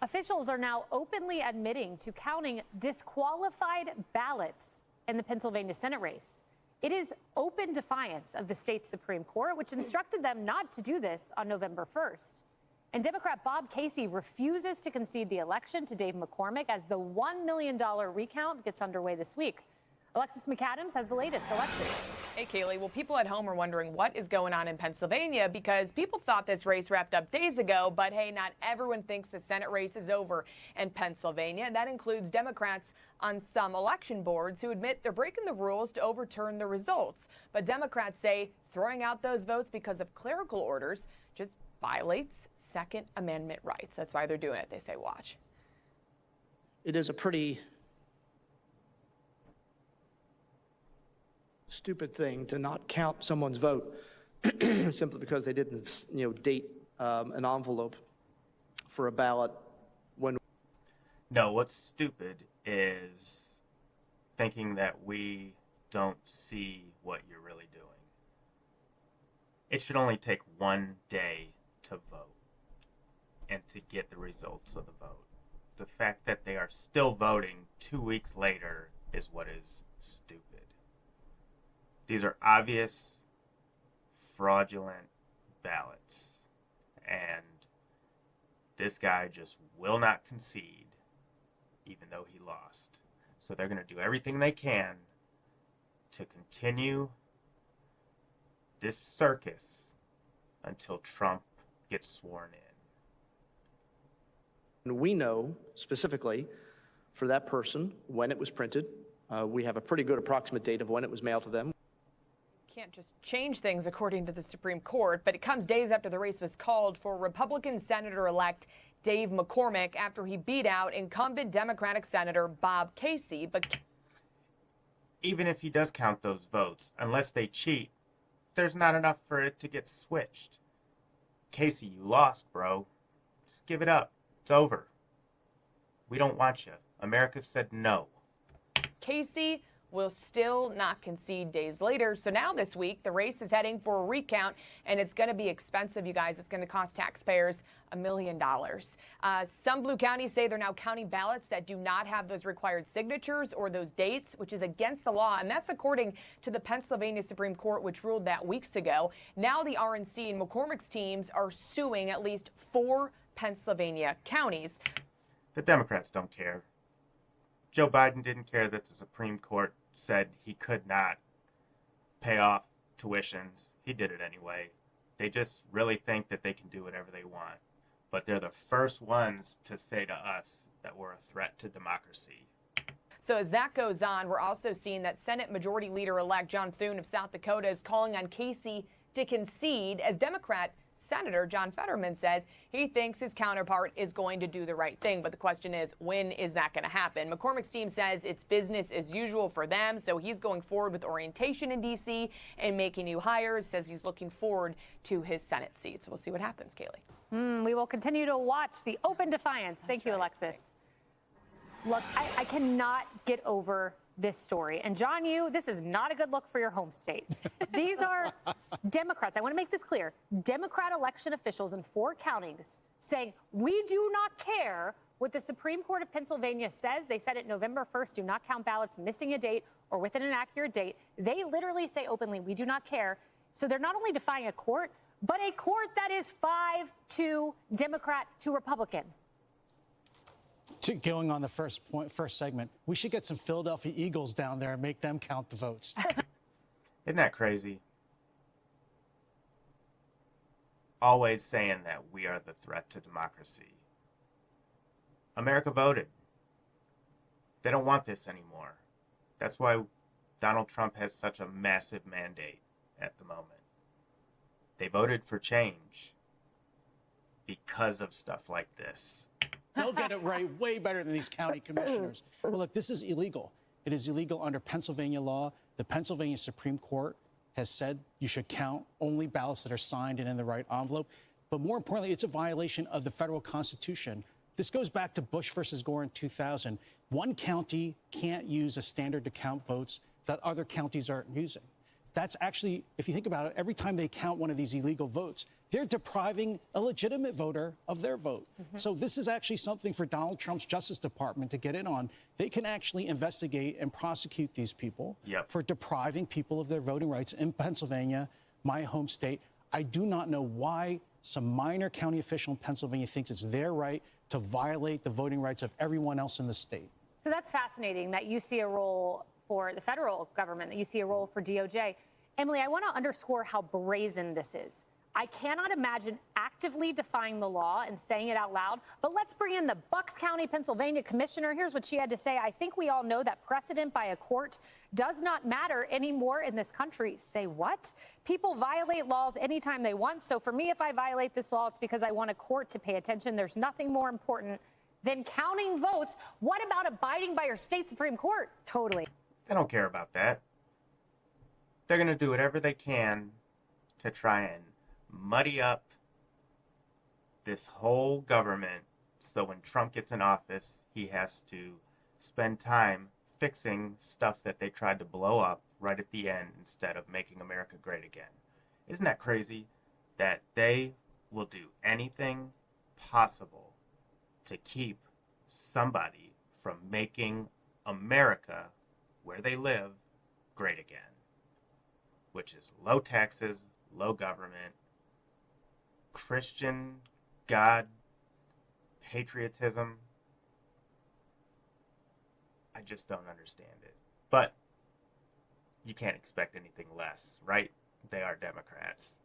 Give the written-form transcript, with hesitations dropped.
Officials are now openly admitting to counting disqualified ballots in the Pennsylvania Senate race. It is open defiance of the state's Supreme Court, which instructed them not to do this on November 1st. And Democrat Bob Casey refuses to concede the election to Dave McCormick as the $1 million recount gets underway this week. Alexis McAdams has the latest. Alexis. Hey, Kaylee. Well, people at home are wondering what is going on in Pennsylvania because people thought this race wrapped up days ago. But hey, not everyone thinks the Senate race is over in Pennsylvania. And that includes Democrats on some election boards who admit they're breaking the rules to overturn the results. But Democrats say throwing out those votes because of clerical orders just violates Second Amendment rights. That's why they're doing it. They say, watch. It is a pretty stupid thing to not count someone's vote simply because they didn't, date an envelope for a ballot when. No, what's stupid is thinking that we don't see what you're really doing. It should only take one day to vote and to get the results of the vote. The fact that they are still voting 2 weeks later is what is stupid. These are obvious, fraudulent ballots, and this guy just will not concede, even though he lost. So they're going to do everything they can to continue this circus until Trump gets sworn in. And we know specifically for that person when it was printed. We have a pretty good approximate date of when it was mailed to them. Can't just change things according to the Supreme Court, but it comes days after the race was called for Republican Senator-elect Dave McCormick after he beat out incumbent Democratic Senator Bob Casey. But even if he does count those votes, unless they cheat, there's not enough for it to get switched. Casey, you lost, bro. Just give it up. It's over. We don't want you. America said no. Casey will still not concede days later. So now this week, the race is heading for a recount, and it's going to be expensive, you guys. It's going to cost taxpayers $1 million. Some blue counties say they're now counting ballots that do not have those required signatures or those dates, which is against the law. And that's according to the Pennsylvania Supreme Court, which ruled that weeks ago. Now the RNC and McCormick's teams are suing at least 4 Pennsylvania counties. The Democrats don't care. Joe Biden didn't care that the Supreme Court said he could not pay off tuitions. He did it anyway. They just really think that they can do whatever they want. But they're the first ones to say to us that we're a threat to democracy. So as that goes on, we're also seeing that Senate Majority Leader-elect John Thune of South Dakota is calling on Casey to concede, as Democrat Senator John Fetterman says he thinks his counterpart is going to do the right thing. But the question is, when is that going to happen? McCormick's team says it's business as usual for them, so he's going forward with orientation in D.C. and making new hires, says he's looking forward to his Senate seat. So we'll see what happens, Kaylee. We will continue to watch the open defiance. Thank you, Alexis. Look, I cannot get over this story. And John, this is not a good look for your home state. These are Democrats. I want to make this clear. Democrat election officials in 4 counties saying, we do not care what the Supreme Court of Pennsylvania says. They said it November 1st, do not count ballots missing a date or with an inaccurate date. They literally say openly, we do not care. So they're not only defying a court, but a court that is 5-2 Democrat to Republican. Going on the first segment, we should get some Philadelphia Eagles down there and make them count the votes. Isn't that crazy? Always saying that we are the threat to democracy. America voted. They don't want this anymore. That's why Donald Trump has such a massive mandate at the moment. They voted for change because of stuff like this. They'll get it right way better than these county commissioners. Well, look, this is illegal. It is illegal under Pennsylvania law. The Pennsylvania Supreme Court has said you should count only ballots that are signed and in the right envelope. But more importantly, it's a violation of the federal Constitution. This goes back to Bush versus Gore in 2000. One county can't use a standard to count votes that other counties aren't using. that's actually, if you think about it, every time they count one of these illegal votes, they're depriving a legitimate voter of their vote. So this is actually something for Donald Trump's Justice Department to get in on. They can actually investigate and prosecute these people for depriving people of their voting rights in Pennsylvania, my home state. I do not know why some minor county official in Pennsylvania thinks it's their right to violate the voting rights of everyone else in the state. So that's fascinating that you see a role for the federal government, that you see a role for DOJ. Emily, I want to underscore how brazen this is. I cannot imagine actively defying the law and saying it out loud, but let's bring in the Bucks County, Pennsylvania commissioner. Here's what she had to say. I think we all know that precedent by a court does not matter anymore in this country. Say what? People violate laws anytime they want. So for me, if I violate this law, it's because I want a court to pay attention. There's nothing more important than counting votes. What about abiding by your state Supreme Court? Totally. They don't care about that. They're going to do whatever they can to try and muddy up this whole government so when Trump gets in office, he has to spend time fixing stuff that they tried to blow up right at the end instead of making America great again. Isn't that crazy that they will do anything possible to keep somebody from making America, where they live, great again? Which is low taxes, low government, Christian, God, patriotism. I just don't understand it. But you can't expect anything less, right? They are Democrats.